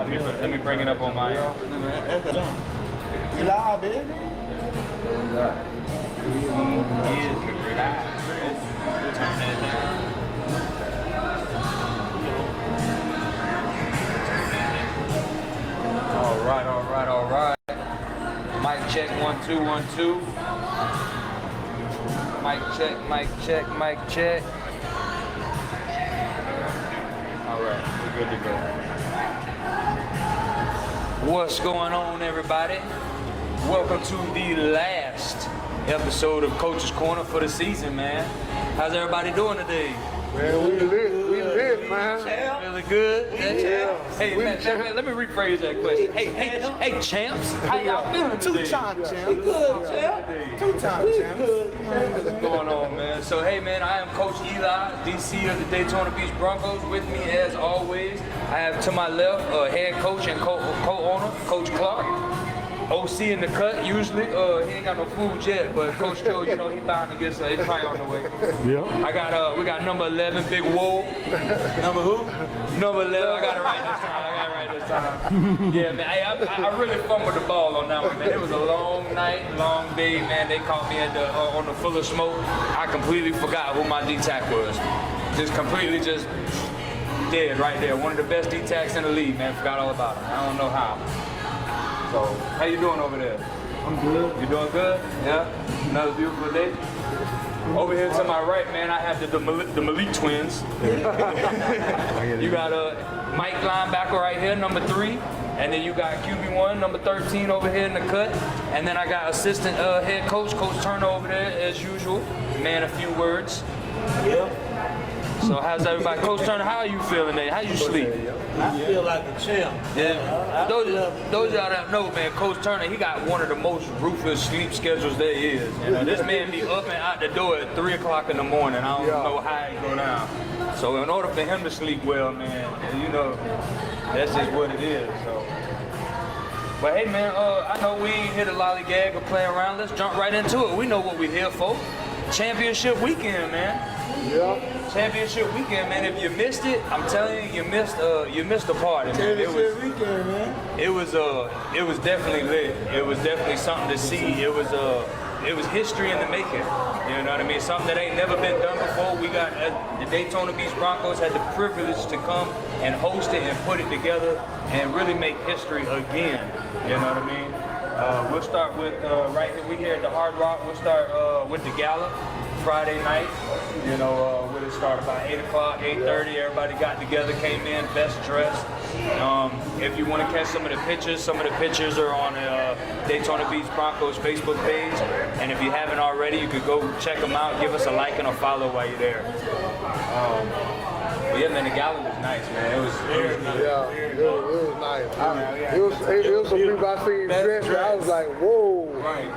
Let me bring it up on my end. You live, baby? Turn that down. All right. Mic check, 1 2 1 2. Mic check. All right, we're good to go. What's going on, everybody? Welcome to the last episode of Coach's Corner for the season, man. How's everybody doing today? Man, we lit, man. Feeling good? Yeah. Hey, man, let me rephrase that question. Hey, champs. How y'all feeling today? Two-time champ. Two-time champ. What's going on, man? So, hey, man, I am Coach Eli, DC of the Daytona Beach Broncos. With me, as always, I have to my left head coach and co-owner, Coach Clark. OC in the cut, usually. He ain't got no food yet, but Coach Joe, you know, he bound to get some. He's probably on the way. Yeah. We got number 11, Big Woe. Number who? Number 11. I got it right this time. Yeah, man. Hey, I really fumbled the ball on that one, man. It was a long night, long day, man. They caught me at the on the Full of Smoke. I completely forgot who my D-tack was. Just completely dead right there. One of the best D-tacks in the league, man. Forgot all about him. I don't know how. So, how you doing over there? I'm good. You doing good? Yeah? Another beautiful day? Over here to my right, man, I have the Malik twins. You got Mike linebacker right here, number 3. And then you got QB1, number 13 over here in the cut. And then I got assistant head coach, Coach Turner over there as usual. Man, a few words. Yep. So how's everybody? Coach Turner, how are you feeling today? How you sleep? I feel like a champ. Yeah. Those of y'all that know, man, Coach Turner, he got one of the most ruthless sleep schedules there is. You know, this man be up and out the door at 3 o'clock in the morning. I don't know how he go down. So in order for him to sleep well, man, you know, that's just what it is. So. But hey, man, I know we ain't hit a lollygag or play around. Let's jump right into it. We know what we're here for. Championship weekend, man. Yeah. Championship weekend, man. If you missed it, I'm telling you, you missed the party, man. Championship weekend, man. It was definitely lit. It was definitely something to see. It was history in the making. You know what I mean? Something that ain't never been done before. We got the Daytona Beach Broncos had the privilege to come and host it and put it together and really make history again. You know what I mean? We'll start with right here. We here at the Hard Rock. We'll start with the gala. Friday night, you know, we'll start about 8 o'clock, 8:30. Everybody got together, came in, best dressed. If you want to catch some of the pictures are on Daytona Beach Broncos Facebook page. And if you haven't already, you could go check them out, give us a like and a follow while you're there. But yeah, man, the gala was nice, man. It was nice. Yeah, it was nice. It was some people I seen dressed. I was like, whoa. Right.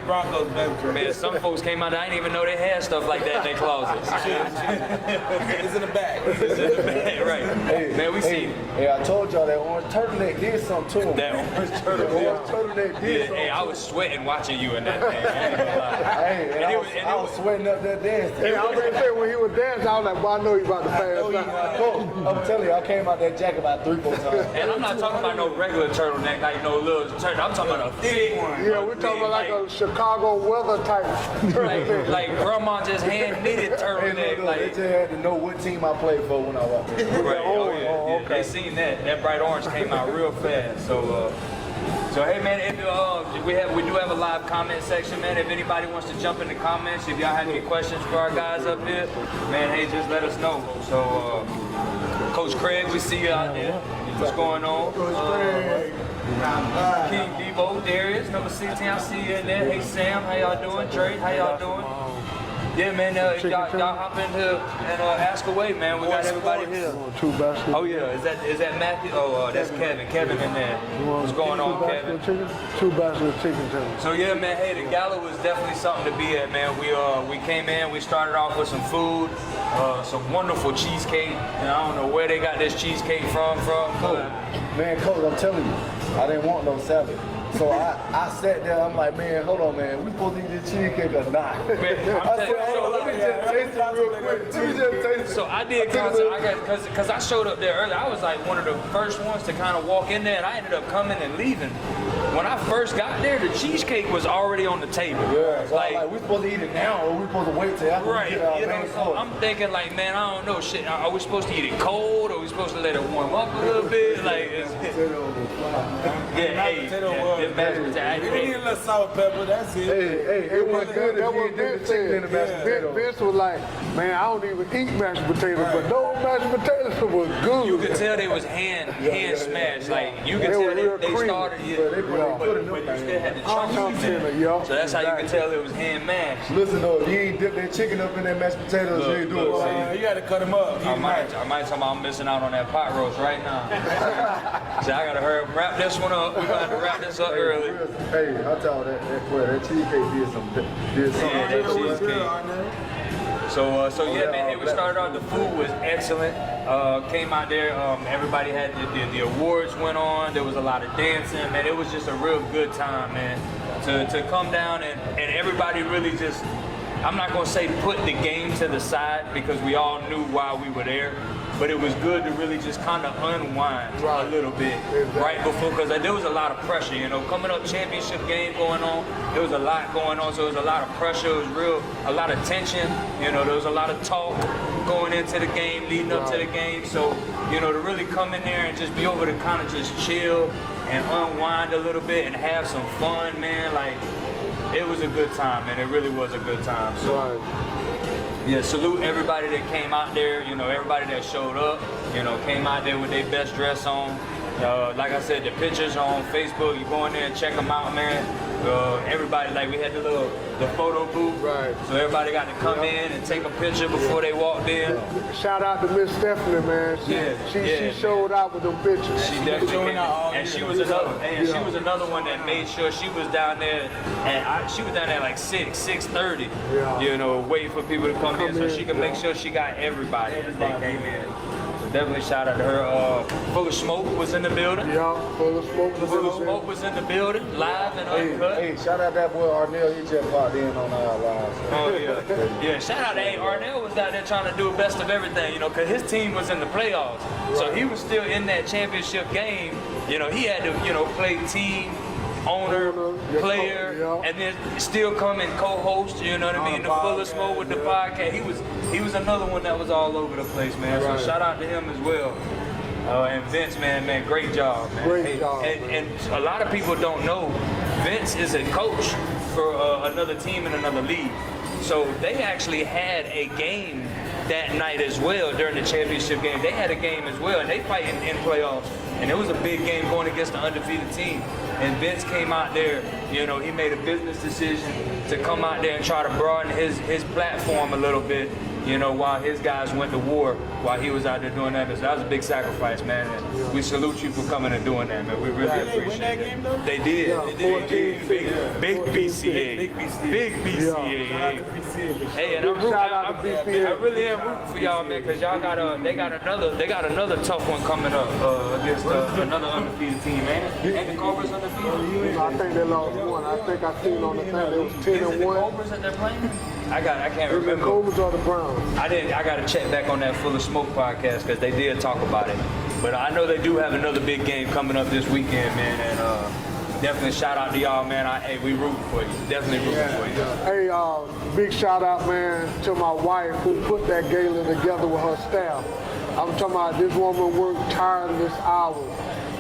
Broncos, man, some folks came out, I didn't even know they had stuff like that in their closets. It's in the back. Right. Hey, man, we see. Hey, I told y'all that orange turtleneck did something to him. That orange turtleneck did something. Hey, I was sweating watching you in that thing. Hey, and I was sweating up that dance. Hey, I was gonna say when he was dancing, I was like, well, I know he's about to pass. I'm telling you, I came out that jacket about 3-4 times. And I'm not talking about no regular turtleneck, like no little turtleneck. I'm talking about a big one. Yeah, we're talking about like a Chicago weather type turtleneck. like grandma just hand knitted turtleneck. They just had to know what team I played for when I walked in. Right. Oh, yeah. okay. They seen that. That bright orange came out real fast. So hey man, if we do have a live comment section, man. If anybody wants to jump in the comments, if y'all have any questions for our guys up here, man, hey, just let us know. So Coach Craig, we see you out there. What's going on? King Devo, Darius, number 16, I see you in there. Hey Sam, how y'all doing? Trey, how y'all doing? Yeah, man, y'all hop into and ask away, man. We got everybody here. Two baskets. Oh yeah, is that Matthew? Oh, that's Kevin. Kevin in there. What's going on, Kevin? Two baskets of chicken tenders. So yeah, man. Hey, the gala was definitely something to be at, man. We came in. We started off with some food, some wonderful cheesecake. And I don't know where they got this cheesecake from. Man, Coach, I'm telling you, I didn't want no salad. So I sat there, I'm like, man, hold on, man, we supposed to eat this cheesecake or not? I said, hold on, let me just taste it real quick. Let me just taste it. So I did because I showed up there early. I was like one of the first ones to kind of walk in there, and I ended up coming and leaving. When I first got there, the cheesecake was already on the table. Yeah, so like, we supposed to eat it now, or we supposed to wait till after right, we get our you main know, so course? I'm thinking like, man, I don't know, shit. Are we supposed to eat it cold? Are we supposed to let it warm up a little bit? Like, the mashed You potato. need a little sour pepper, that's it. Hey, it was good if you did the chicken in the mashed potatoes. Vince was like, man, I don't even eat mashed potatoes, but those mashed potatoes was good. You could tell they was hand smashed. Like you could They tell were real they creamy. started but you still had the chunks in it. Yeah. So that's how you could tell it was hand mashed. Listen though, if you ain't dip that chicken up in that mashed potatoes, you ain't doing it. You gotta cut them up. I might tell them I'm missing out on that pot roast right now. So I gotta hurry up, wrap this one up. We're gonna have to wrap this up early. Hey, I'll tell you that cheesecake did something. Yeah, that cheesecake. Good, So yeah, man. We started off. The food was excellent. Came out there. Everybody had the awards went on. There was a lot of dancing, man. It was just a real good time, man. To come down and everybody really just. I'm not gonna say put the game to the side because we all knew why we were there, but it was good to really just kind of unwind a little bit right before, because there was a lot of pressure, you know, coming up championship game going on. There was a lot going on, so it was a lot of pressure. It was a lot of tension. You know, there was a lot of talk going into the game, leading up to the game. So, you know, to really come in there and just be able to kind of just chill and unwind a little bit and have some fun, man, like. It was a good time, man. It really was a good time. So, yeah, salute everybody that came out there. You know, everybody that showed up. You know, came out there with their best dress on. Like I said, the pictures are on Facebook. You go in there and check them out, man. Everybody, like we had the photo booth. Right. So everybody got to come in and take a picture before they walked in. Shout out to Miss Stephanie, man. She showed out with them pictures. She definitely came, and she was another one that made sure she was down there, and she was down there like 6:30. Yeah. You know, waiting for people to come in so she could make sure she got everybody as they came in. So definitely shout out to her. Full of Smoke was in the building. Yeah, Full of Smoke was Full of Smoke was in the building, live and uncut. Hey, shout out that boy Arnell. He just popped in on our lives. Oh yeah, yeah. Shout out to Arnell was out there trying to do a best of everything, you know, because his team was in the playoffs, so he was still in that championship game. You know, he had to, you know, play team, owner, player, and then still come and co-host. You know what I mean? The Full of Smoke with the podcast. He was another one that was all over the place, man. So shout out to him as well. And Vince, man, great job, man. Great job. And a lot of people don't know, Vince is a coach for another team in another league. So they actually had a game that night as well during the championship game. They had a game as well, and they fight in playoffs. And it was a big game going against the undefeated team. And Vince came out there, you know, he made a business decision to come out there and try to broaden his platform a little bit, you know, while his guys went to war, while he was out there doing that. So that was a big sacrifice, man. And we salute you for coming and doing that, man. We really appreciate it. They did. They did. Big BCA. Big BCA. Hey, and I really am rooting for y'all, man, because y'all they got another tough one coming up against another undefeated team, man. Ain't the Cobras undefeated? I think they lost one. I think I seen on the thing it was 10-1. Is it the Cobras that they're playing? I can't remember. The Cobras or the Browns? I got to check back on that Full of Smoke podcast because they did talk about it. But I know they do have another big game coming up this weekend, man, and definitely shout out to y'all, man. Hey, we rooting for you. Definitely rooting for you. Hey, big shout out, man, to my wife who put that gala together with her staff. I'm talking about this woman worked tireless hours,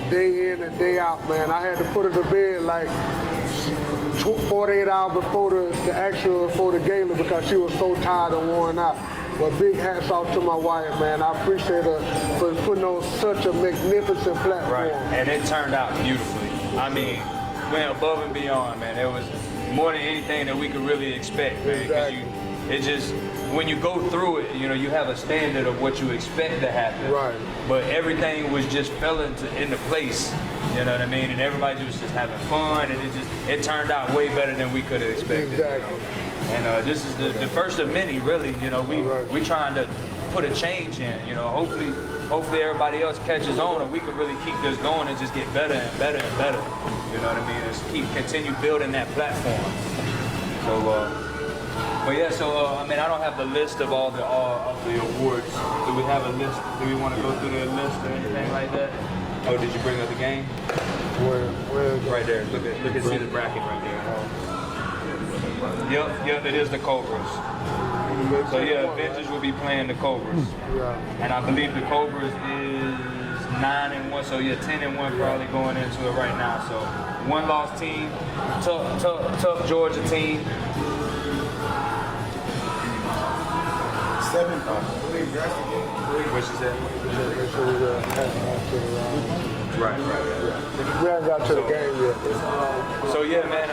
day in and day out, man. I had to put her to bed like 48 hours before the gala because she was so tired and worn out. But big hats off to my wife, man. I appreciate her for putting on such a magnificent platform. Right, and it turned out beautifully. I mean, went above and beyond, man. It was more than anything that we could really expect, man. Because when you go through it, you know, you have a standard of what you expect to happen. Right. But everything was just fell into place. You know what I mean? And everybody was just having fun, and it turned out way better than we could have expected. Exactly. And this is the first of many, really. You know, we trying to put a change in. You know, hopefully hopefully everybody else catches on, and we can really keep this going and just get better and better and better. You know what I mean? Just continue building that platform. So, but yeah, so I mean, I don't have the list of all the awards. Do we have a list? Do we want to go through the list or anything like that? Oh, did you bring up the game? Where is it? Right there. Look at see the bracket right there. Yep, it is the Cobras. So yeah, Avengers will be playing the Cobras. Yeah. And I believe the Cobras is 9-1, so yeah, 10-1 probably going into it right now. So one loss team, tough Georgia team. 7. What she said? Right. We haven't got to the game yet. So yeah, man,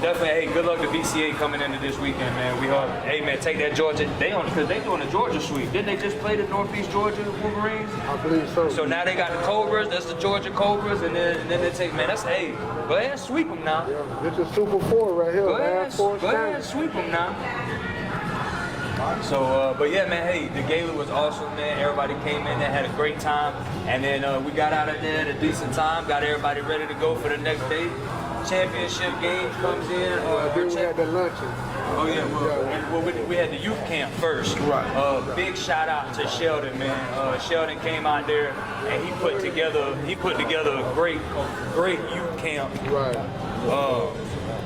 definitely. Hey, good luck to VCA coming into this weekend, man. We hope. Hey, man, take that Georgia. Because they doing the Georgia sweep. Didn't they just play the Northeast Georgia Wolverines? I believe so. So now they got the Cobras. That's the Georgia Cobras, and then they take. Man, that's hey. Go ahead and sweep them now. Yeah, this is Super 4 right here. Go ahead Force and sweep them now. So, but yeah, man, hey, the gala was awesome, man. Everybody came in there, had a great time. And then we got out of there at a decent time, got everybody ready to go for the next day. Championship game comes in. Then we had the luncheon. Oh, yeah, well, we had the youth camp first. Right. Big shout out to Sheldon, man. Sheldon came out there and he put together a great youth camp. Right.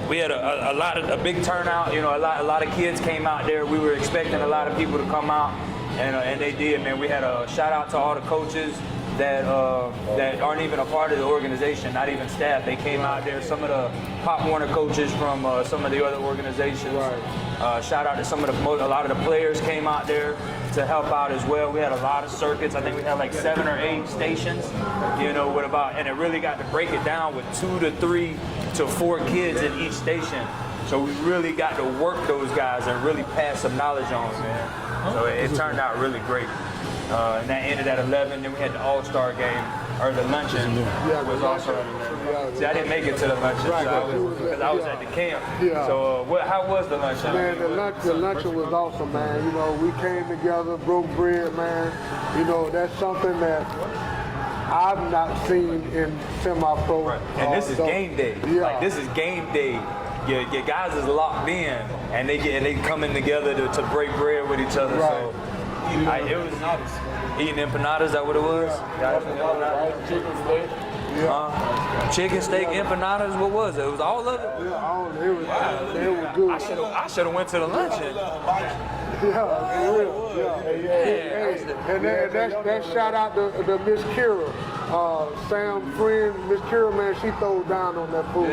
We had a big turnout. You know, a lot of kids came out there. We were expecting a lot of people to come out, and they did, man. We had a shout out to all the coaches that aren't even a part of the organization, not even staff. They came out there. Some of the Pop Warner coaches from some of the other organizations. Right. Shout out to a lot of the players came out there to help out as well. We had a lot of circuits. I think we had like 7 or 8 stations. You know, and it really got to break it down with 2 to 3 to 4 kids in each station. So we really got to work those guys and really pass some knowledge on them, man. So it turned out really great. And that ended at 11. Then we had the All-Star game, or the luncheon was also at 11. See, I didn't make it to the luncheon because I was at the camp. Yeah. So how was the luncheon? Man, the luncheon was awesome, man. You know, we came together, broke bread, man. You know, that's something that I've not seen in semi-pro. Right. And this is game day. Yeah. Like, this is game day. Your guys is locked in, and they coming together to break bread with each other. Right. So it was eating empanadas. Is that what it was? Chicken steak, empanadas. What was it? It was all of it. Yeah, it was good. I should have went to the luncheon. Yeah, for real. Yeah. And that shout out to Miss Kira. Sam's friend, Miss Kira, man, she threw down on that food.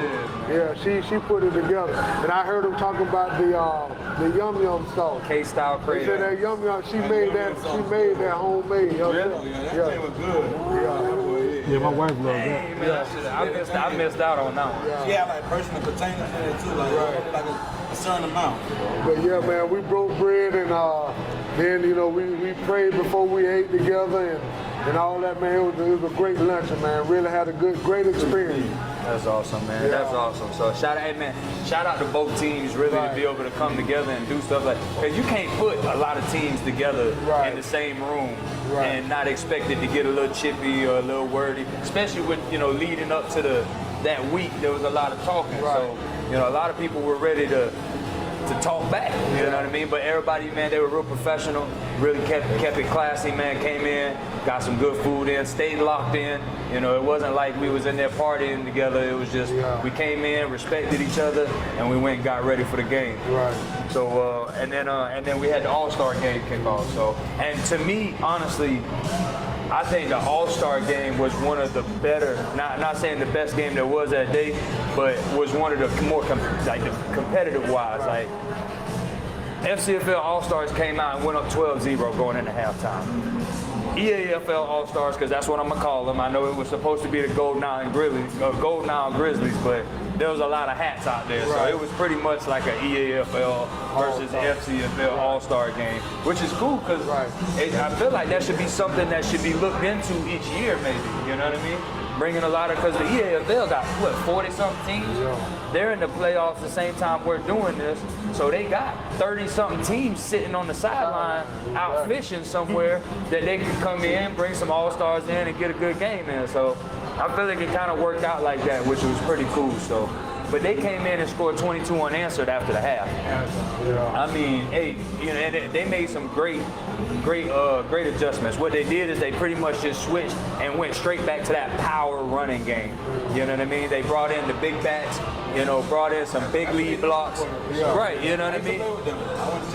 Yeah, she put it together. And I heard them talking about the yum yum sauce. K-style They crazy. said that yum yum, she made that homemade. Really? That thing was good. Yeah, my wife loves that. Hey, man, I missed out on that one. She had like personal containers in it too, like a certain amount. But yeah, man, we broke bread and then, you know, we prayed before we ate together and all that, man. It was a great luncheon, man. Really had a great experience. That's awesome, man. Yeah. That's awesome. So shout out to both teams really to be able to come together and do stuff like, because you can't put a lot of teams together in the same room and not expect it to get a little chippy or a little wordy, especially with, you know, leading up to that week. There was a lot of talking. So, you know, a lot of people were ready to talk back, you know what I mean? But everybody, man, they were real professional, really kept it classy, man, came in, got some good food in, stayed locked in. You know, it wasn't like we was in there partying together. It was just, we came in, respected each other, and we went and got ready for the game. Right. So, and then we had the All-Star game kick off. So, and to me, honestly, I think the All-Star game was one of the better, not saying the best game there was that day, but was one of the more competitive wise. Like, FCFL All-Stars came out and went up 12-0 going into halftime. EAFL All-Stars, because that's what I'm going to call them. I know it was supposed to be the Golden Isle Grizzlies, but there was a lot of hats out there. So it was pretty much like an EAFL versus FCFL All-Star game, which is cool because I feel like that should be something that should be looked into each year maybe, you know what I mean? bringing a lot of, because the EAFL got, what, 40-something teams? They're in the playoffs the same time we're doing this, so they got 30-something teams sitting on the sideline out fishing somewhere that they can come in, bring some all-stars in, and get a good game in. So I feel like it kind of worked out like that, which was pretty cool. So, but they came in and scored 22 unanswered after the half. I mean, hey, you know, and they made some great adjustments. What they did is they pretty much just switched and went straight back to that power running game. You know what I mean? They brought in the big backs, you know, brought in some big lead blocks. Right, you know what I mean?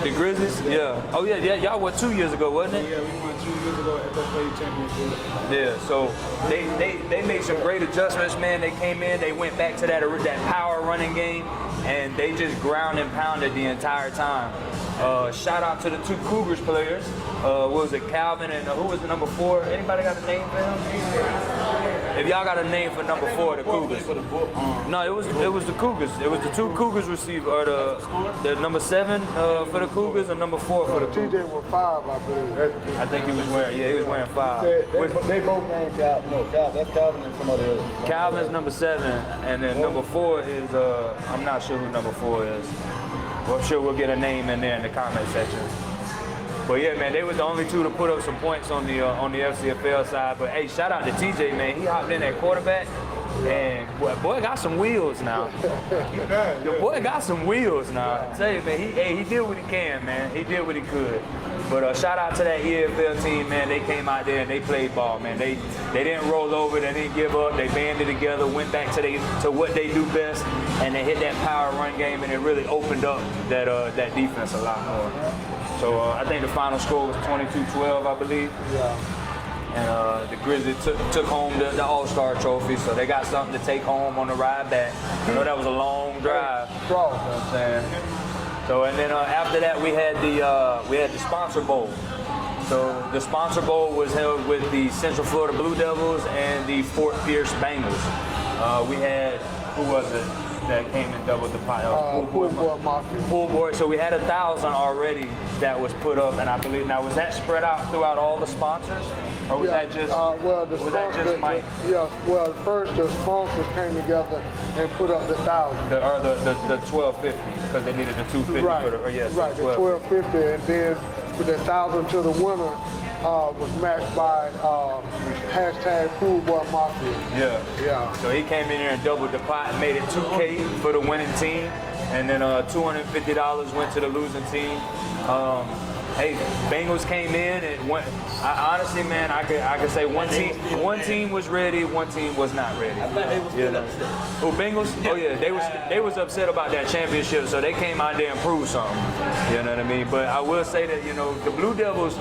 The Grizzlies, yeah. Oh yeah, y'all won 2 years ago, wasn't it? Yeah, we won 2 years ago at the FA Championship. Yeah, so they made some great adjustments, man. They came in, they went back to that power running game, and they just ground and pounded the entire time. Shout out to the 2 Cougars players. What was it, Calvin and who was the number 4? Anybody got a name for him? If y'all got a name for number 4, the Cougars. No, it was the Cougars. It was the 2 Cougars receiver, or the number 7 for the Cougars and number 4 for the Cougars. TJ was 5, I believe. I think he was wearing 5. They both named Calvin. No, that's Calvin and somebody else. Calvin's number 7, and then number 4 is I'm not sure who number 4 is. Well, I'm sure we'll get a name in there in the comment section. But yeah, man, they were the only 2 to put up some points on the FCFL side. But hey, shout out to TJ, man. He hopped in at quarterback, and boy got some wheels now. The boy got some wheels now. I tell you, man, he did what he can, man. He did what he could. But shout out to that EFL team, man. They came out there and they played ball, man. They didn't roll over, they didn't give up. They banded together, went back to what they do best, and they hit that power run game, and it really opened up that defense a lot more. So I think the final score was 22-12, I believe. Yeah. And the Grizzlies took home the All-Star trophy, so they got something to take home on the ride back. You know, that was a long drive. You know what I'm saying? So, and then after that, we had the Sponsor Bowl. So the Sponsor Bowl was held with the Central Florida Blue Devils and the Fort Pierce Bengals. We had, who was it that came and doubled the pot? Pool Boy Mafia. Pool Boy. So we had 1,000 already that was put up, and I believe, now was that spread out throughout all the sponsors? Or was that just, Mike? Well, first the sponsors came together and put up the 1,000. The 1,250, because they needed the 250 Right, for the, right, the 1,250, and then with the 1,000 to the winner was matched by hashtag Pool Boy Mafia. Yeah. So he came in here and doubled the pot and made it $2K for the winning team, and then $250 went to the losing team. Hey, Bengals came in and went. Honestly, man, I could say one team was ready, one team was not ready. I think they was still upset. Oh, Bengals? Oh yeah, they was upset about that championship, so they came out there and proved something. You know what I mean? But I will say that, you know, the Blue Devils,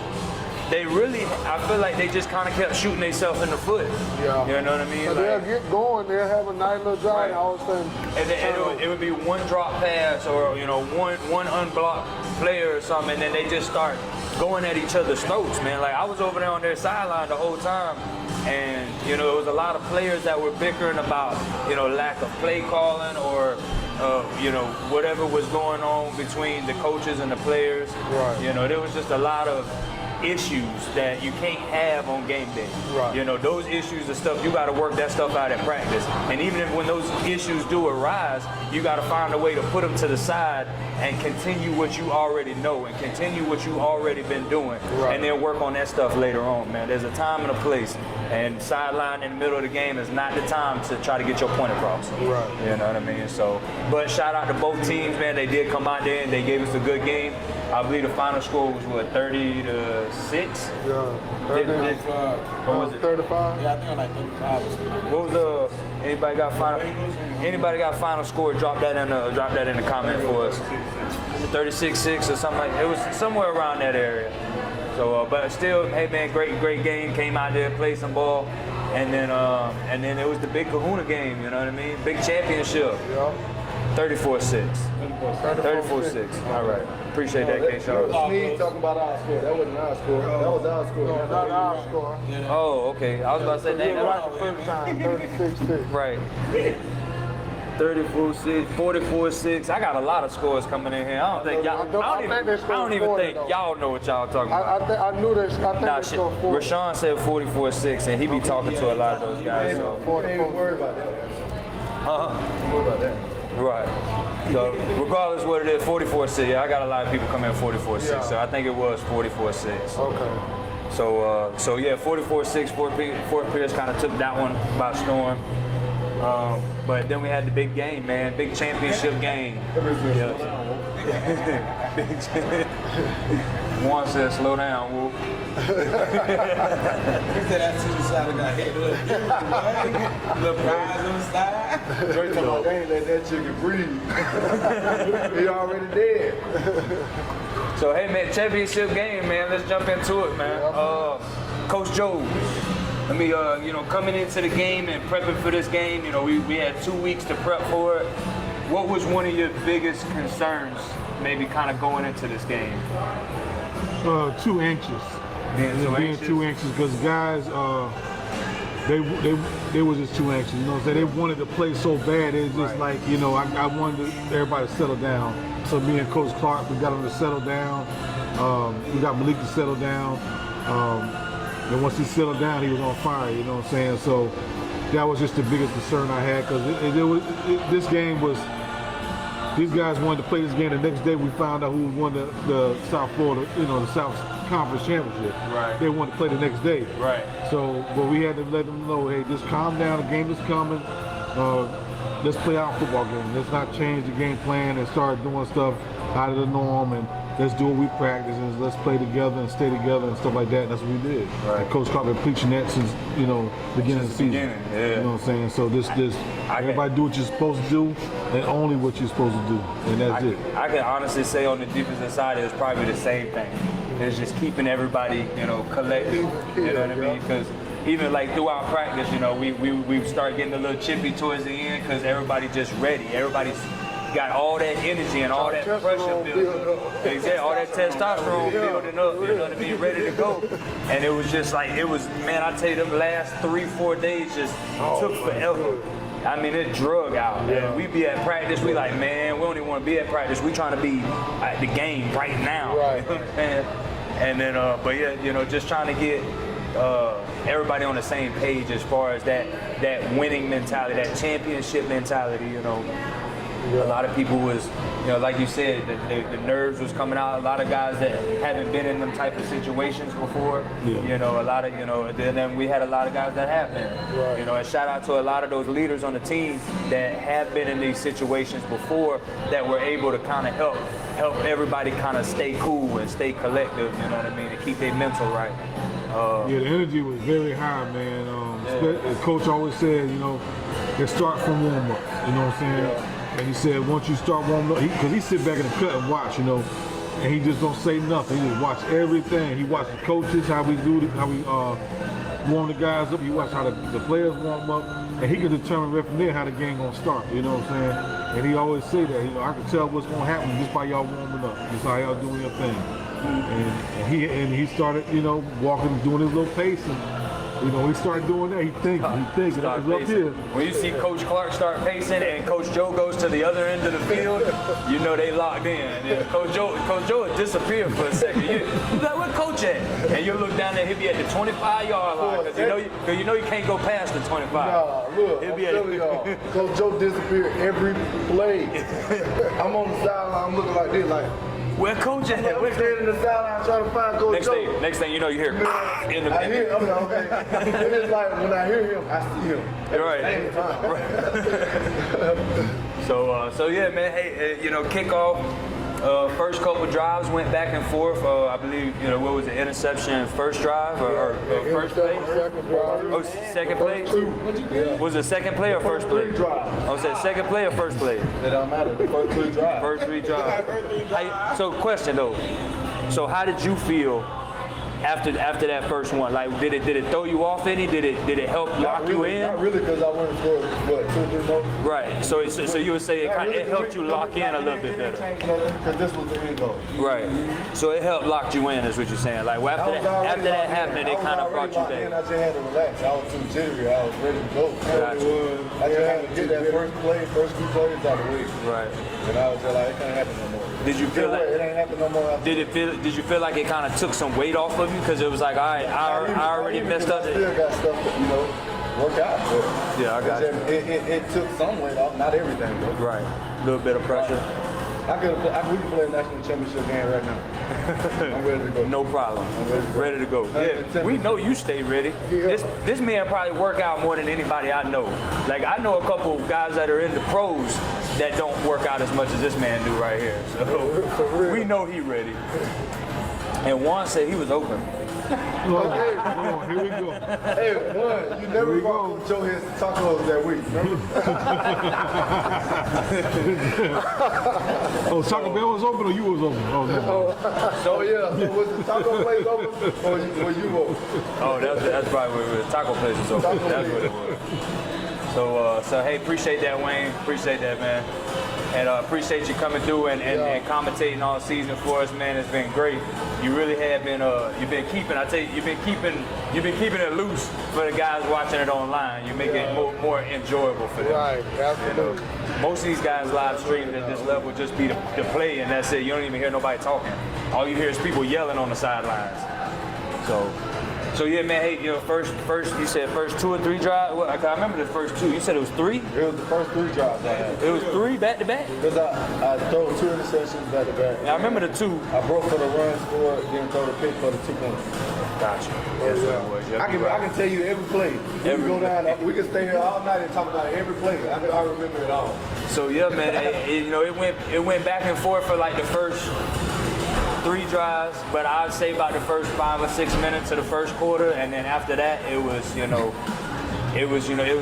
they really, I feel like they just kind of kept shooting themselves in the foot. Yeah. You know what I mean? But they'll get going, they'll have a nice little drive, Right. all of a sudden. And then it would be one drop pass, or, you know, one unblocked player or something, and then they just start going at each other's throats, man. Like, I was over there on their sideline the whole time, and, you know, it was a lot of players that were bickering about, you know, lack of play calling, or you know, whatever was going on between the coaches and the players. Right. You know, there was just a lot of issues that you can't have on game day. Right. You know, those issues and stuff, you got to work that stuff out in practice. And even if when those issues do arise, you got to find a way to put them to the side and continue what you already know and continue what you already been doing. Right. And then work on that stuff later on, man. There's a time and a place. And sideline in the middle of the game is not the time to try to get your point across. Right. You know what I mean? So, but shout out to both teams, man. They did come out there and they gave us a good game. I believe the final score was what, 30-6? Yeah. What was it? 35? Yeah, I think like 35 or something. What was anybody got final score? Drop that in the comment for us. 36-6 or something like that. It was somewhere around that area. So, but still, hey man, great game. Came out there, played some ball, and then it was the big Kahuna game. You know what I mean? Big championship. Yeah. 34-6. 34-6. All right. Appreciate that, K-Shaw. Sneed talking about our score. That wasn't our score. That was our score. No, not our score. Oh, okay. I was about to say, You're dang, right the first time, 36-6. right. 34-6, 44-6. I got a lot of scores coming in here. I don't think y'all. I don't even think y'all know what y'all talking about. I knew this. I think Nah, it's shit. going 40. Rashawn said 44-6, and he be talking to a lot of those guys. So. I ain't even worried about that. Don't worry about that. Right. So regardless of what it is, 44-6. Yeah, I got a lot of people come in 44-6. Yeah. So I think it was 44-6. Okay. So yeah, 44-6. Fort Pierce kind of took that one by storm. But then we had the big game, man. Big championship game. Juan said, "Slow down, Wolf." He said that to the side and got hit. Little prize on the side. Drake talking about they ain't let that chicken breathe. He already dead. So hey, man, championship game, man. Let's jump into it, man. Coach Joe. Let me, coming into the game and prepping for this game, we had 2 weeks to prep for it. What was one of your biggest concerns, maybe kind of going into this game? Too anxious. Being too anxious because guys, they were just too anxious. You know what I'm saying? They wanted to play so bad. It's just like, I wanted everybody to settle down. So me and Coach Clark, we got them to settle down. We got Malik to settle down. And once he settled down, he was on fire, you know what I'm saying? So that was just the biggest concern I had because this game was, these guys wanted to play this game. The next day we found out who won the South Florida, the South Conference Championship. Right. They wanted to play the next day. Right. So, but we had to let them know, hey, just calm down, the game is coming. Let's play our football game. Let's not change the game plan and start doing stuff out of the norm, and let's do what we practice and let's play together and stay together and stuff like that. That's what we did. Right. And Coach Clark been preaching that since beginning of the season. Yeah. You know what I'm saying? So everybody do what you're supposed to do and only what you're supposed to do, and that's it. I can honestly say on the defensive side, it was probably the same thing. It's just keeping everybody, collected. You know what I mean? Because even like throughout practice, we start getting a little chippy towards the end because everybody just ready. Everybody's got all that energy and all that pressure building up. Exactly, all that testosterone building up, you know what I mean, ready to go. And it was just like, man, I tell you, them last 3-4 days just took forever. I mean, it drug out. Yeah. We be at practice, we like, man, we don't even want to be at practice. We trying to be at the game right now. Right. You know what I'm saying? And then, but yeah, just trying to get everybody on the same page as far as that winning mentality, that championship mentality, A lot of people was, like you said, the nerves was coming out. A lot of guys that haven't been in them type of situations before. Yeah. A lot of, then we had a lot of guys that have been. Right. And shout out to a lot of those leaders on the team that have been in these situations before that were able to kind of help everybody kind of stay cool and stay collective, you know what I mean, to keep their mental right. The energy was very high, man. The coach always said, it start from warm-ups, you know what I'm saying? Yeah. And he said, once you start warming up, because he sit back in the cut and watch, and he just don't say nothing. He just watch everything. He watch the coaches, how we warm the guys up. He watch how the players warm up, and he can determine right from there how the game gonna start. You know what I'm saying? And he always say that. I can tell what's gonna happen just by y'all warming up, just how y'all doing your thing. And he started, walking, doing his little pace, and he started doing that. He thinking. It was up here. When you see Coach Clark start pacing and Coach Joe goes to the other end of the field, they locked in. And Coach Joe would disappear for a second. You're like, where Coach at? And you look down there, he'll be at the 25-yard line because you can't go past the 25. Nah, look, I'm telling y'all, Coach Joe disappeared every play. I'm on the sideline, I'm looking like this, like. Where Coach at? We're standing in the sideline trying to find Coach Joe. Next thing you know, you hear in the I hear him, okay. And it's like when I hear him, I see him. Right. So yeah, man. Hey, kickoff. First couple drives went back and forth. I believe, what was it, interception first drive or first play? Oh, second play? Was it second play or first play? I said second play or first play? It don't matter. The first three drives. First three drives. So question though. So how did you feel after that first one? Like, did it throw you off any? Did it help lock you in? Not really, because I went for what 2 or 3 more. Right. So you would say it helped you lock in a little bit better. Because this was the end goal. Right. So it helped lock you in, is what you're saying. Like, well, after that happened, it kind of brought you back. I just had to relax. I was too jittery. I was ready to go. Gotcha. I just had to get that first few plays out of the way. Right. And I was just like, it can't happen no more. Did you feel like it ain't happen no more? Did you feel like it kind of took some weight off of you? Because it was like, all right, I already messed up. I still got stuff that, work out. But Yeah, I got you. it took some weight off, not everything though. Right. A little bit of pressure. We can play a national championship game right now. I'm ready to go. No problem. Ready to go. Yeah, we know you stay ready. This man probably work out more than anybody I know. Like, I know a couple guys that are in the pros that don't work out as much as this man do right here. So we know he ready. And Juan said he was open. Hold on, here we go. Hey, one, you never brought Joe his tacos that week, remember? Oh, Taco Bell was open or you was open? Oh, no. So was the taco place open or were you open? Oh, that's probably what it was. Taco place was open. That's what it was. So hey, appreciate that, Wayne. Appreciate that, man. And appreciate you coming through and commentating all season for us, man. It's been great. You really have been. You've been keeping. I tell you, you've been keeping it loose for the guys watching it online. You make it more enjoyable for them. Right, absolutely. Most of these guys live stream at this level just be the play, and that's it. You don't even hear nobody talking. All you hear is people yelling on the sidelines. So yeah, man. Hey, first you said first 2 or 3 drives. Well, I remember the first 2. You said it was 3. It was the first 3 drives I had. It was 3 back to back. Because I threw 2 interceptions back to back. I remember the 2. I broke for the run, scored, then throw the pick for the 2 points. Gotcha. That's what it was. I can tell you every play. We can go down. We can stay here all night and talk about every play. I remember it all. So yeah, man. It went back and forth for like the first 3 drives, but I'd say about the first 5 or 6 minutes of the first quarter, and then after that, it was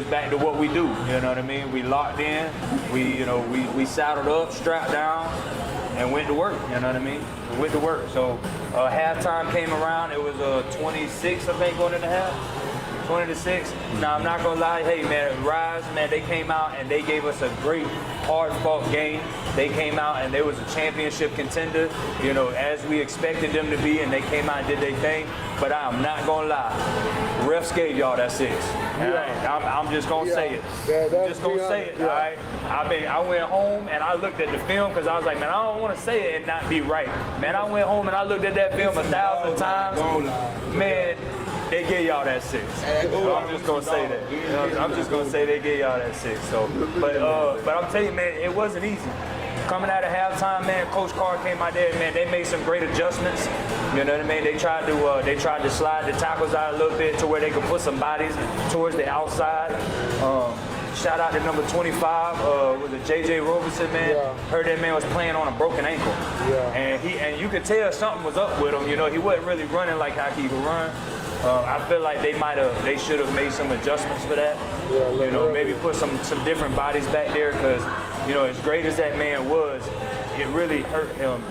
back to what we do. You know what I mean? We locked in. We saddled up, strapped down, and went to work. You know what I mean? We went to work. So halftime came around. It was 26, I think, going into half. 20-6. Now I'm not gonna lie, hey man, Rise, man, they came out and they gave us a great, hard-fought game. They came out and they was a championship contender, as we expected them to be, and they came out and did their thing. But I'm not gonna lie, refs gave y'all that 6. I'm just gonna say it. I'm just gonna say it. All right. I went home and I looked at the film because I was like, man, I don't want to say it and not be right. Man, I went home and I looked at that film 1,000 times. Man. They gave y'all that 6. So I'm just gonna say that. I'm just gonna say they gave y'all that 6. So, but I'm telling you, man, it wasn't easy. Coming out of halftime, man, Coach Carr came out there, man. They made some great adjustments. You know what I mean? They tried to slide the tackles out a little bit to where they could put some bodies towards the outside. Shout out to number 25, was it J.J. Roberson, man? Yeah. Heard that man was playing on a broken ankle. Yeah. And you could tell something was up with him. He wasn't really running like how he could run. I feel like they should have made some adjustments for that. Yeah, maybe put some different bodies back there because, as great as that man was, it really hurt him,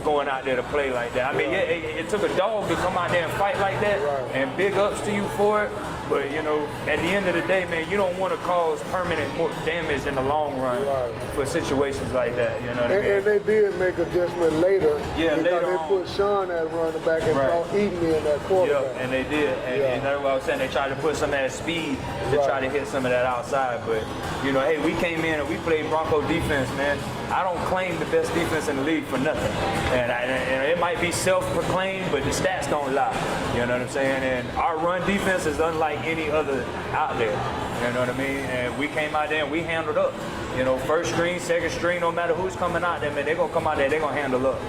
going out there to play like that. I mean, it took a dog to come out there and fight like that, and big ups to you for it. But, at the end of the day, man, you don't want to cause permanent more damage in the long run for situations like that, you know what I mean? And they did make adjustment later. Yeah, because later they put Sean at running back and brought Eaton in at quarterback. Yeah, and they did. And that's what I was saying. They tried to put some of that speed to try to hit some of that outside. But, hey, we came in and we played Bronco defense, man. I don't claim the best defense in the league for nothing. And it might be self-proclaimed, but the stats don't lie. You know what I'm saying? And our run defense is unlike any other out there. You know what I mean? And we came out there and we handled up. First string, second string, no matter who's coming out there, man, they're going to come out there, they're going to handle up.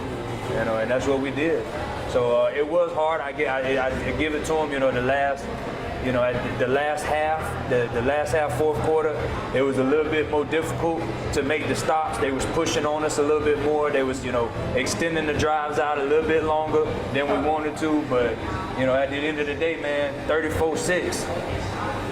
And that's what we did. So it was hard. I give it to them, the last half, fourth quarter, it was a little bit more difficult to make the stops. They was pushing on us a little bit more. They was, extending the drives out a little bit longer than we wanted to. But, at the end of the day, man, 34-6.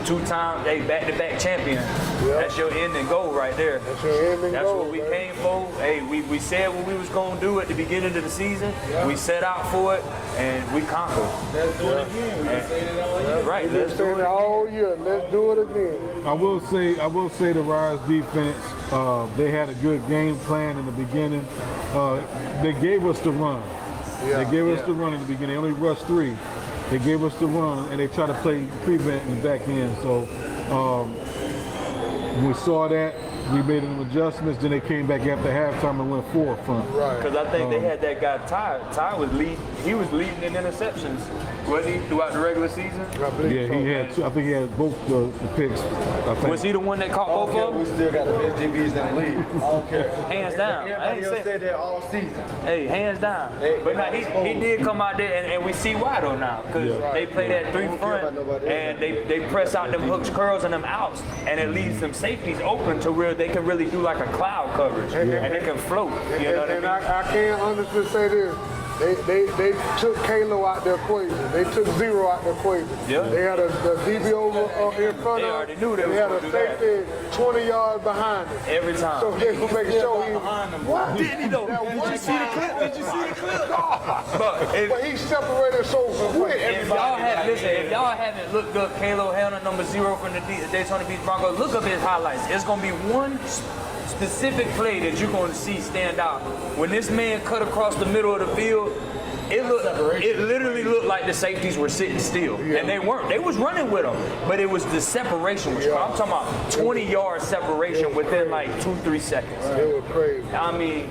two-time, back-to-back champion. That's your end and goal right there. That's your end and That's goal, what we man. came for. Hey, we said what we was gonna do at the beginning of the season. We set out for it, and we conquered. Let's do it again. We just saying it all year. Right, We've let's been do saying it. it all year. Let's do it again. I will say the Rise defense, they had a good game plan in the beginning. They gave us the run. They gave us the run in the beginning. They only rushed 3. They gave us the run, and they tried to play prevent in the back end. So when we saw that, we made some adjustments. Then they came back after halftime and went 4 front. Right. Because I think they had that guy Ty. Ty was leading. He was leading in interceptions, wasn't he, throughout the regular season? I believe Yeah, so, he man. had. I think he had both the picks. I think. Was he the one that caught both of We them? still got the best DBs in the league. I don't care. Hands down. I Everybody ain't else say, said that all season. hey, hands down. Hey, But now he did come out there, and we see why though now, because they play that 3 Don't care front, about nobody else. and they press out them hooks, curls, and them outs, and it leaves them safeties open to where they can really do like a cloud coverage, and they can float. You know what I And mean? I can't honestly say this. They took Kalo out the equation. They took Zero out the equation. Yeah. They had a DB over in front They of already knew they and was they had gonna a do that. safety 20 yards behind him. Every time. So they were making sure he Behind them. What? Did he though? Did you see the clip? Did you see the clip? But if, But he separated so quick. if y'all haven't looked up Kalo Hanna, number 0 from the Daytona Beach Broncos, look up his highlights. It's gonna be one specific play that you're gonna see stand out. When this man cut across the middle of the field, it literally looked like the safeties were sitting still, and they weren't. They was running with them, but it was the separation. I'm talking about 20-yard separation within like 2-3 seconds. It was crazy. I mean,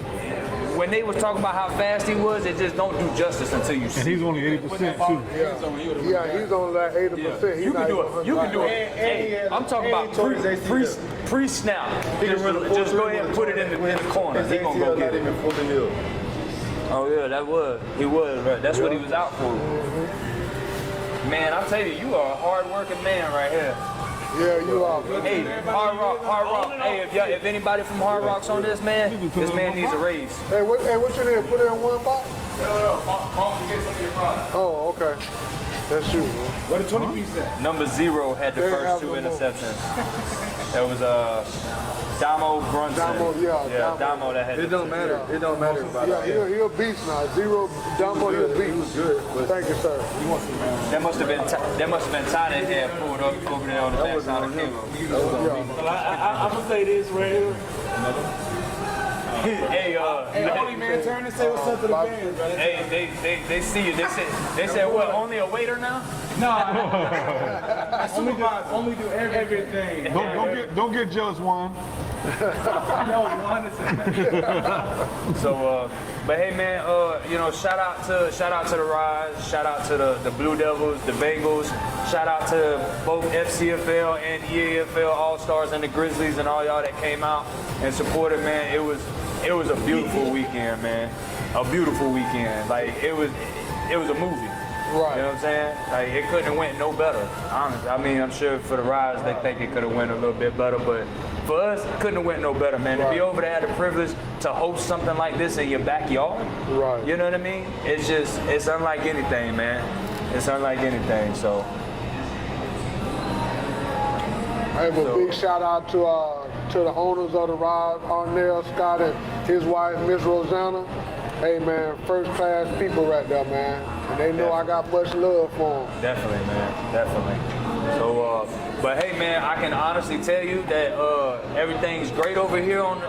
when they was talking about how fast he was, it just don't do justice until you And see. he's only 80% too. Yeah, he's on like 80%. He's You can not do even it. You can do it. And Hey, he had- I'm talking and about he tore his ACL. pre-snap. Just go ahead and put it in the corner. He gonna go get it. even fully healed. Oh yeah, he was right. That's what he was out for. Man, I tell you, you are a hard-working man right here. Yeah, you are. Hey, Hard Rock. Hey, if anybody from Hard Rock's on this man needs a raise. Hey, what you need? Put it in one box? Oh, okay. That's you, man. What a 20-piece at? Number 0 had the They first have 2 no more. interceptions. That was Damo Brunson. Damo, yeah, Yeah, Damo. Damo that had It the don't matter. It don't matter about Yeah, that. he a beast now. Zero, Dumbo, he a He beast. was good, but Thank you, sir. That must have been Ty that had pulled up over there on the back side of Kilo. Well, I'm gonna say this right here. Hey, Hey, only man, turn and say what's up to the fans, brother. hey, they see you. They said what? Only a waiter now? I supervise, only do everything. Don't get jealous, Juan. So, but hey, man, shout out to the Rise, shout out to the Blue Devils, the Bengals, shout out to both FCFL and EAFL All Stars and the Grizzlies and all y'all that came out and supported, man. It was a beautiful weekend, man. A beautiful weekend. Like it was a movie. Right. You know what I'm saying? Like it couldn't have went no better. Honestly, I mean, I'm sure for the Rise they think it could have went a little bit better, but for us, it couldn't have went no better, man. To be over there, had the privilege to host something like this in your backyard. Right. You know what I mean? It's unlike anything, man. It's unlike anything. So I have a big shout out to the owners of the Rise, Arnell Scott and his wife, Miss Rosanna. Hey man, first class people right there, man. And they know I got much love for them. definitely, man, definitely. So, but hey, man, I can honestly tell you that everything's great over here on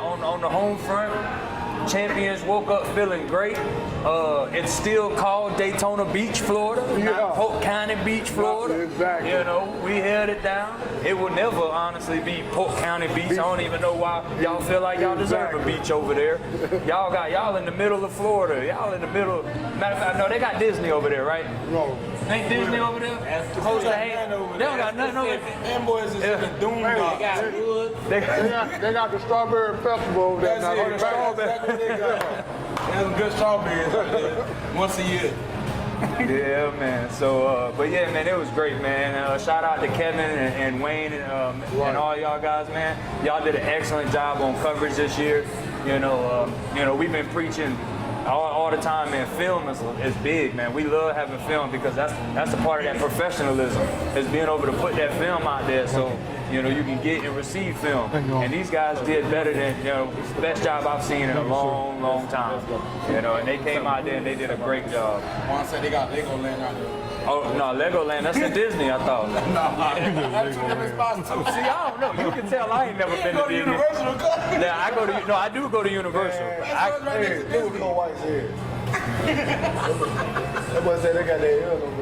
the home front. Champions woke up feeling great. It's still called Daytona Beach, Florida, not Polk County Beach, Florida. Exactly. You know, we held it down. It will never honestly be Polk County Beach. I don't even know why y'all feel like y'all deserve a beach over there. Y'all in the middle of Florida. Y'all in the middle. Matter of fact, no, they got Disney over there, right? No. Ain't Disney over there? Supposed to hang. They don't got nothing over there. Them boys is looking doomed. They got wood. They got, They got the Strawberry Festival over there. That's now. it. That's what they got. They have some good strawberries out there once a year. yeah, man. So, but yeah, man, it was great, man. Shout out to Kevin and Wayne and all y'all guys, man. Y'all did an excellent job on coverage this year. You know, we've been preaching all the time, man. Film is big, man. We love having film because that's a part of that professionalism, is being able to put that film out there so you can get and receive film. And these guys did better than best job I've seen in a long time. And they came out there and they did a great job. Juan said they got Legoland out there. Oh no, Legoland, that's in Disney, I thought. That's two different spots too. See, I don't know. You can tell I ain't never been to Disney. Universal. Yeah, I do go to Universal. Hey, look what Cole White said. That boy said they got that L over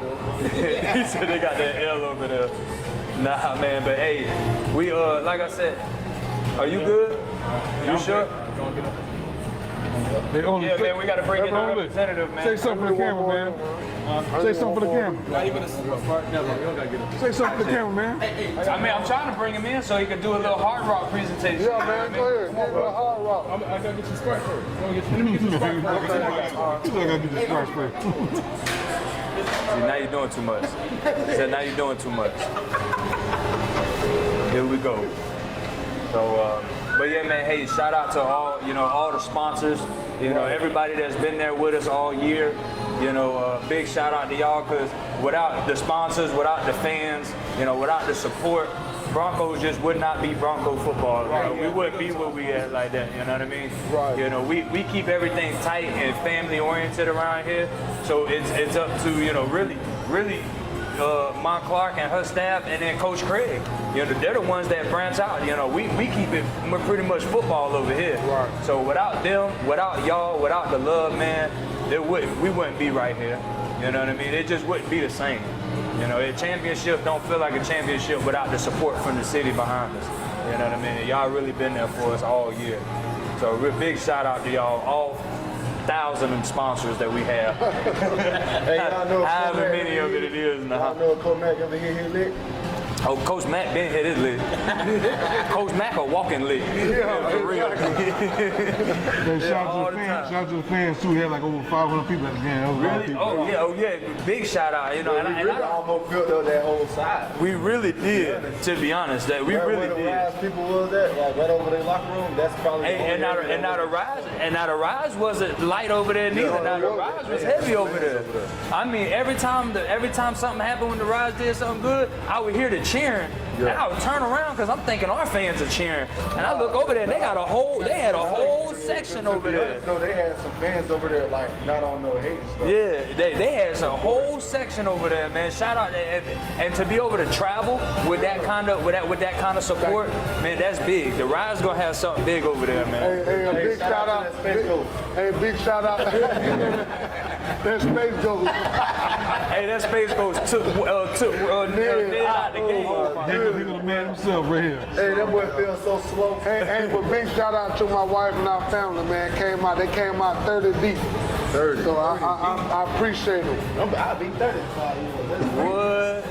there. He said they got that L over there. Nah, man, but hey, we like I said, are you good? You sure? Yeah, man, we gotta bring in the representative, man. Say something for the camera, man. Say something for the camera. Say something for the camera, man. I mean, I'm trying to bring him in so he can do a little hard rock presentation. Yeah, man, go ahead. Give me a hard rock. I gotta get your spark first. Let me get your spark first. I gotta get your spark first. See, now you're doing too much. He said, now you're doing too much. Here we go. So, but yeah, man, hey, shout out to all the sponsors, everybody that's been there with us all year. Big shout out to y'all, because without the sponsors, without the fans, without the support, Broncos just would not be Bronco football. We wouldn't be where we at like that, you know what I mean? Right. We keep everything tight and family oriented around here. So it's up to, really Mon Clark and her staff, and then Coach Craig. They're the ones that branch out. We keep it pretty much football over here. Right. So without them, without y'all, without the love, man, we wouldn't be right here. You know what I mean? It just wouldn't be the same. A championship don't feel like a championship without the support from the city behind us. You know what I mean? Y'all really been there for us all year. So real big shout out to y'all, all 1,000 sponsors that we have. Hey, y'all know However many of it is now. Y'all know Coach Mack ever hit his lick? Oh, Coach Mack been hit his lit. Coach Mack a walking lit. For real. Hey, shout out to the fans too. We had like over 500 people at the game. That was a lot of Really? people. Oh yeah. Big shout out. We really almost built up that whole side. We really did, to be honest. That we Right really where the did. Rise people was at, like right over their locker room. That's probably. And now the rise wasn't light over there neither. Now the rise was heavy over there. I mean, every time something happened when the rise did something good, I would hear the cheering. And I would turn around because I'm thinking our fans are cheering. And I look over there, and they had a whole section over there. No, they had some fans over there, like not on no hate stuff. Yeah, they had some whole section over there, man. Shout out, and to be able to travel with that kind of support, man, that's big. The Rise gonna have something big over there, man. Hey, a big shout out. Big shout out. That Space Ghost. Hey, that Space Ghost took Ned out the game. He was the man himself right here. Hey, that boy feels so slow. Hey, but big shout out to my wife and our family, man. They came out 30 deep. 30. So I appreciate them. I'll be 35 years. What?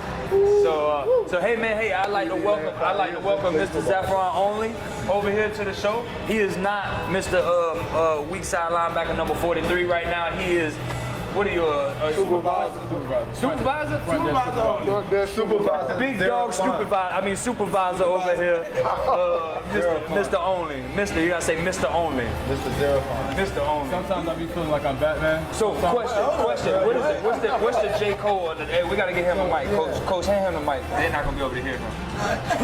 So hey man, I'd like to welcome Mr. Zaffron Only over here to the show. He is not Mr. Weak side linebacker number 43 right now. He is, what are you, supervisor? Supervisor. Big dog supervisor over here. Mr. Only. Mr. You gotta say Mr. Only. Mr. Zerafon. Mr. Only. Sometimes I be feeling like I'm Batman. So question. What is it? What's the J. Cole? Hey, we gotta get him a mic. Coach, hand him the mic. They're not gonna be able to hear him.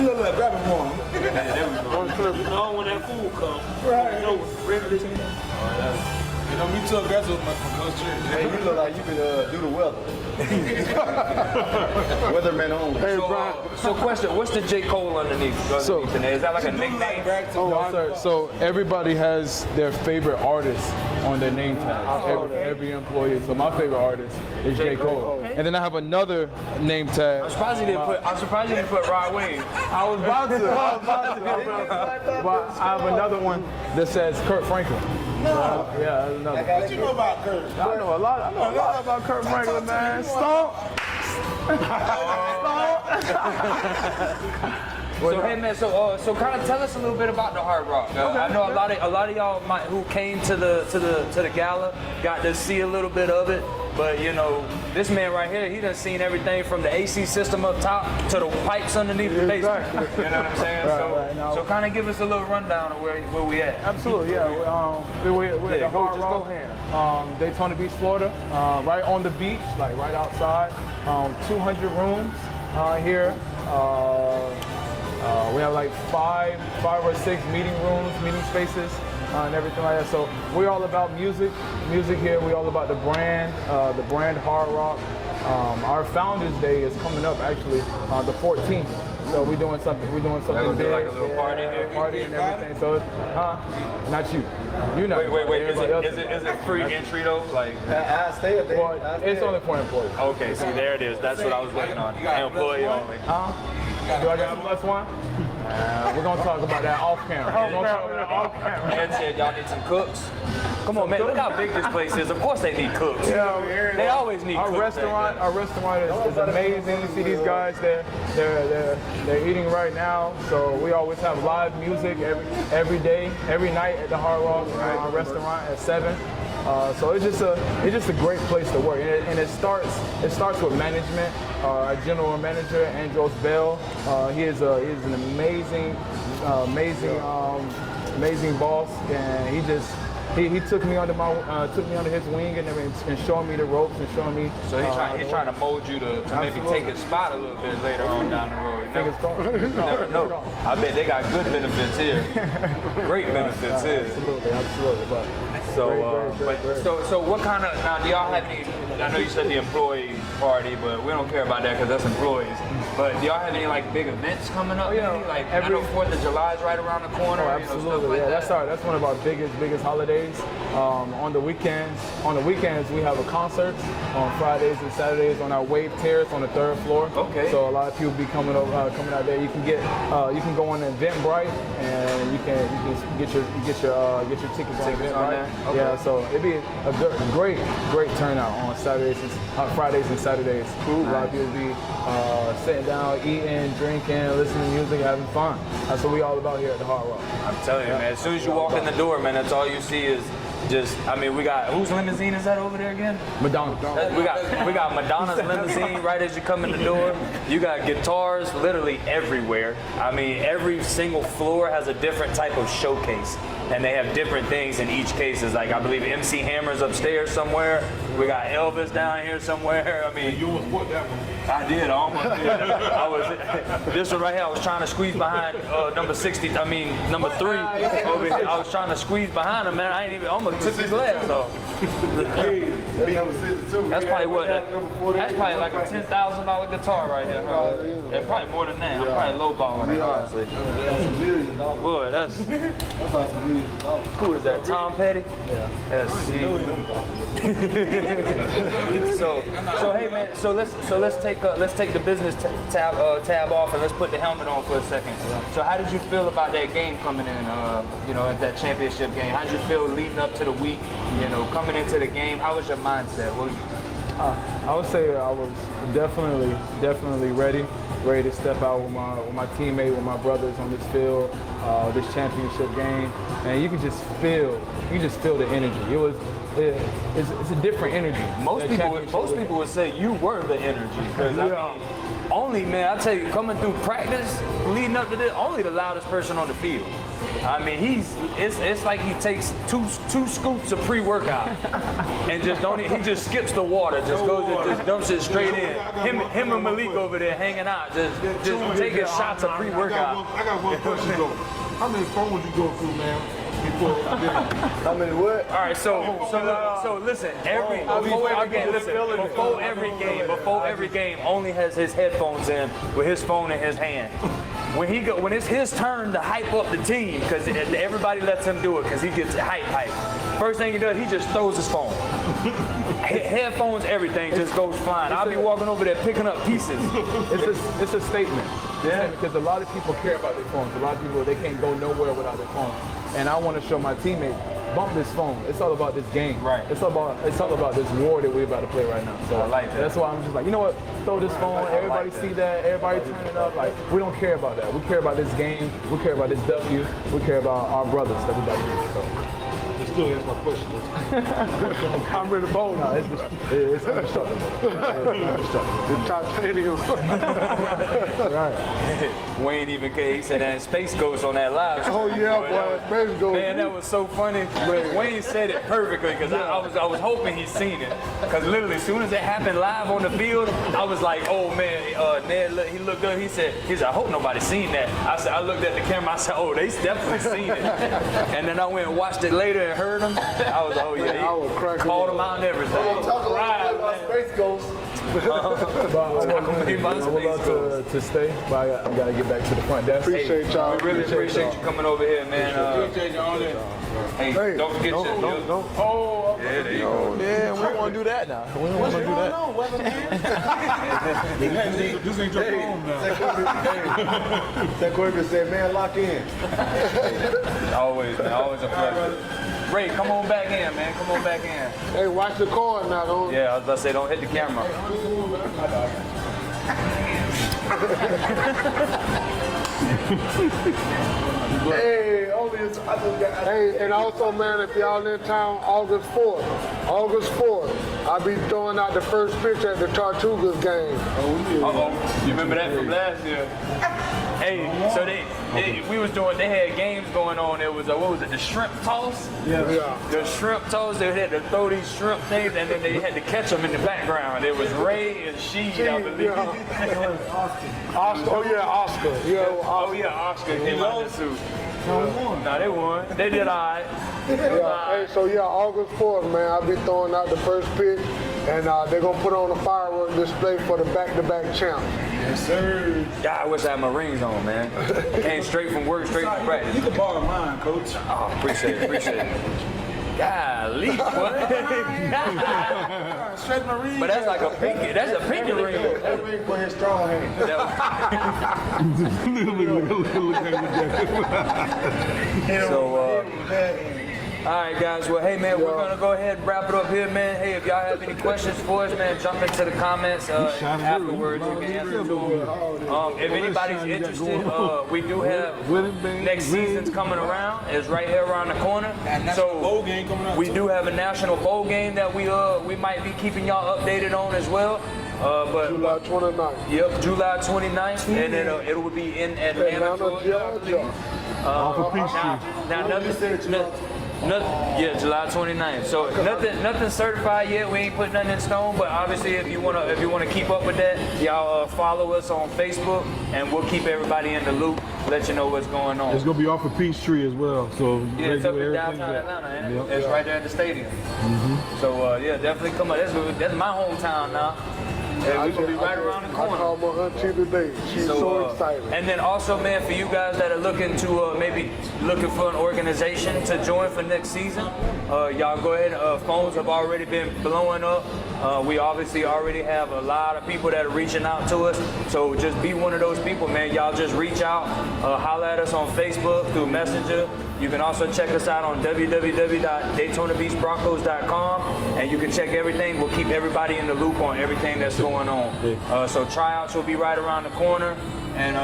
Look, grab it for him. Yeah, there we go. No, when that fool comes, Right. you know, regular team. You know, me too aggressive with my Coach Trick. Hey, you look like you could do the weather. Weatherman only. Hey, Brian. So question, what's the J. Cole underneath? Is that like a nickname? No, sir. So everybody has their favorite artist on their name tag. Every employee. So my favorite artist is J. Cole. And then I have another name tag. I'm surprised you didn't put Rod Wave. I was about to. But I have another one that says Kurt Franklin. Yeah, that's another. What you know about Kurt? I know a lot about Kurt Franklin, man. Stomp. So hey man, so kind of tell us a little bit about the Hard Rock. I know a lot of y'all who came to the gala got to see a little bit of it, but you know this man right here, he done seen everything from the AC system up top to the pipes underneath the basement. You know what I'm saying? So kind of give us a little rundown of where we at. Absolutely, yeah. We're at the Hard Rock, Daytona Beach, Florida, right on the beach, like right outside. 200 rooms here. We have like five or six meeting rooms, meeting spaces, and everything like that. So we're all about music here. We're all about the brand Hard Rock. Our Founders Day is coming up actually the 14th. So we're doing something big. Like a little party here. Party and everything. So, not you. You know. Wait. Is it free entry though? Like, I stay up there. well, it's only for employees. okay, see there it is. That's what I was looking on. Employee only. Do I got a plus one? We're gonna talk about that off camera. Ed said y'all need some cooks. Come on, man! Look how big this place is. Of course they need cooks. They always need Our cooks. restaurant is amazing. You see these guys, they're eating right now. So we always have live music every day, every night at the Hard Rock restaurant at 7. So it's just a great place to work, and it starts with management. Our general manager, Andros Bell, he is an amazing boss, and he took me under his wing and showing me the ropes and showing me. So he's trying to mold you to maybe take his spot a little bit later on down the road. You never know. I bet they got good benefits here. Great benefits here. Absolutely. But So what kind of, now do y'all have any, I know you said the employee party, but we don't care about that because that's employees. But do y'all have any like big events coming up? Yeah, maybe? Like I know 4th of July is right around the corner. Absolutely, that's one of our biggest holidays. On the weekends, we have a concert on Fridays and Saturdays on our Wave Terrace on the 3rd floor. Okay. So a lot of people be coming out there. You can go on Eventbrite and you can get your tickets on Eventbrite. Okay. Yeah, so it'd be a great turnout on Fridays and Saturdays. Cool. A lot of people be sitting down, eating, drinking, listening to music, having fun. That's what we all about here at the Hard Rock. I'm telling you, man, as soon as you walk in the door, man, that's all you see is we got, whose limousine is that over there again? Madonna. We got Madonna's limousine right as you come in the door. You got guitars literally everywhere. I mean, every single floor has a different type of showcase, and they have different things in each case. It's like, I believe MC Hammer's upstairs somewhere. We got Elvis down here somewhere. I mean, You almost bought that one. I did, I almost did. This one right here, I was trying to squeeze behind number 3 over here. I was trying to squeeze behind him, man. I ain't even, almost took his glass off. That's probably like a $10,000 guitar right here. And probably more than that. I'm probably lowballing it, honestly. Boy, that's who is that? Tom Petty? Yeah. So hey man, so let's take the business tab off and let's put the helmet on for a second. So how did you feel about that game coming in? At that championship game. How did you feel leading up to the week? Coming into the game. How was your mindset? I would say I was definitely ready to step out with my teammate, with my brothers on this field, this championship game, and you can just feel the energy. It's a different energy. Most people would say you were the energy, because only, man, I tell you, coming through practice, leading up to this, only the loudest person on the field. I mean, it's like he takes two scoops of pre-workout and he just skips the water, just dumps it straight in. Him and Malik over there hanging out, just taking shots of pre-workout. I got one question though. How many phones you go through, man? How many what? All right, so listen. Before every game, only has his headphones in with his phone in his hand. When it's his turn to hype up the team, because everybody lets him do it, because he gets hype. First thing he does, he just throws his phone. Headphones, everything just goes flying. I'll be walking over there picking up pieces. It's a statement. Yeah, because a lot of people care about their phones. A lot of people, they can't go nowhere without their phone. and I want to show my teammates, bump this phone. It's all about this game. Right. It's all about this war that we're about to play right now. So I like that. That's why I'm just like, you know what? Throw this phone. Everybody see that. Everybody turn it up. Like, we don't care about that. We care about this game. We care about this W. We care about our brothers that we about to do. So. You still answer my question. I'm ready to bowl now. It's indestructible. The titanium. Right. Wayne even came. He said that Space Ghost on that live. Oh yeah, boy. Space Ghost. Man, that was so funny. Wayne said it perfectly because I was hoping he'd seen it. Because literally, as soon as it happened live on the field, I was like, oh man, Ned, he looked good. He said, I hope nobody's seen that. I looked at the camera. I said, oh, they definitely seen it. And then I went and watched it later and heard him. I was, oh yeah, I was cracking called up. him out and everything. Talk about Space Ghost. I would love to stay, but I gotta get back to the front desk. Appreciate y'all. We really appreciate you coming over here, man. Hey, Hey, don't forget your. no. Oh, yeah, there you go. Yeah, we don't want to do that now. We don't want to do that. This ain't your phone now. That Corbin said, man, lock in. Always, man. Always a pleasure. Ray, come on back in, man. Come on back in. Hey, watch the cord now, don't. Yeah, I was about to say, don't hit the camera. Hey, only I just got. Hey, and also, man, if y'all in town, August 4th, I'll be throwing out the first pitch at the Tortugas game. Uh-oh. You remember that from last year? Hey, so they had games going on. It was, what was it, the shrimp toss? Yeah. The shrimp toss, they had to throw these shrimp things and then they had to catch them in the background. It was Ray and Sheed, I believe. Oscar. Oh, yeah, Oscar. Yeah, Oh yeah, Oscar came out in the suit. No, they won. They did all right. Yeah. Hey, so yeah, August 4th, man, I'll be throwing out the first pitch, and they're gonna put on a firework display for the back-to-back champs. Yes, sir. God, I wish I had my rings on, man. Came straight from work, straight from practice. You can borrow mine, Coach. Oh, appreciate it. Golly, boy. Stretch my ring. But that's like a pinky. That's a pinky ring. That ring for his strong hand. So, all right, guys. Well, hey, man, we're gonna go ahead and wrap it up here, man. Hey, if y'all have any questions for us, man, jump into the comments afterwards. You can answer them. If anybody's interested, we do have next season's coming around. It's right here around the corner. bowl game coming up, we too. do have a national bowl game that we might be keeping y'all updated on as well. But July 29th. Yep, July 29th, and it will be in Atlanta, Georgia. Off of Peachtree. Now yeah, July 29th. So nothing certified yet. We ain't put nothing in stone. But obviously, if you wanna keep up with that, y'all follow us on Facebook, and we'll keep everybody in the loop. Let you know what's going on. It's gonna be off of Peachtree as well. So Yeah, it's up in everything's downtown there. Atlanta, ain't it? Yep. It's right there at the stadium. So yeah, definitely come up. That's my hometown now. Yeah, we're gonna be right around the corner. I called my auntie today. She's so excited. And then also, man, for you guys that are looking to maybe looking for an organization to join for next season, y'all go ahead. Phones have already been blowing up. We obviously already have a lot of people that are reaching out to us. So just be one of those people, man. Y'all just reach out, holler at us on Facebook through Messenger. You can also check us out on www.DaytonaBeachBroncos.com, and you can check everything. We'll keep everybody in the loop on everything that's going on. So tryouts will be right around the corner, and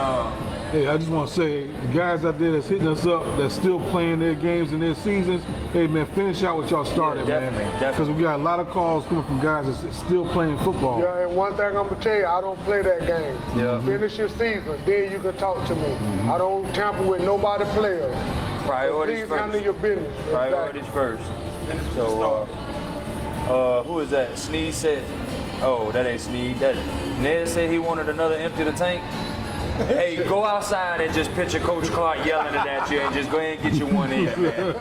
Hey, I just want to say, the guys out there that's hitting us up, that's still playing their games and their seasons, hey man, finish out what y'all started, Yeah, man. definitely. Because we got a lot of calls coming from guys that's still playing football. Yeah, and one thing I'm gonna tell you, I don't play that game. Yeah. Finish your season, then you can talk to me. I don't tamper with nobody players. priorities Please handle first. your business. Priorities first. So, who is that? Sneeze said, oh, that ain't Sneeze. That Ned said he wanted another empty the tank. Hey, go outside and just picture Coach Clark yelling it at you and just go ahead and get you one in, man.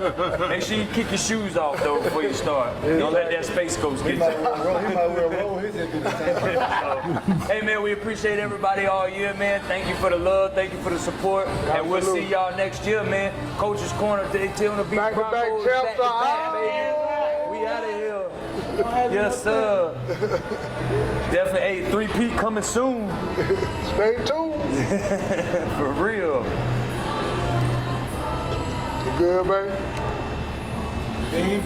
Make sure you kick your shoes off, though, before you start. Don't let that Space Coast get He you. might well roll his into the tank. Hey, man, we appreciate everybody all year, man. Thank you for the love. Thank you for the support. And we'll see y'all next year, man. Coach's Corner, Daytona Beach Back-to-back Broncos. champs, Back-to-back, baby. We out of here. Yes, sir. Definitely. Hey, 3P coming soon. Stay tuned. For real. You good, baby? They ain't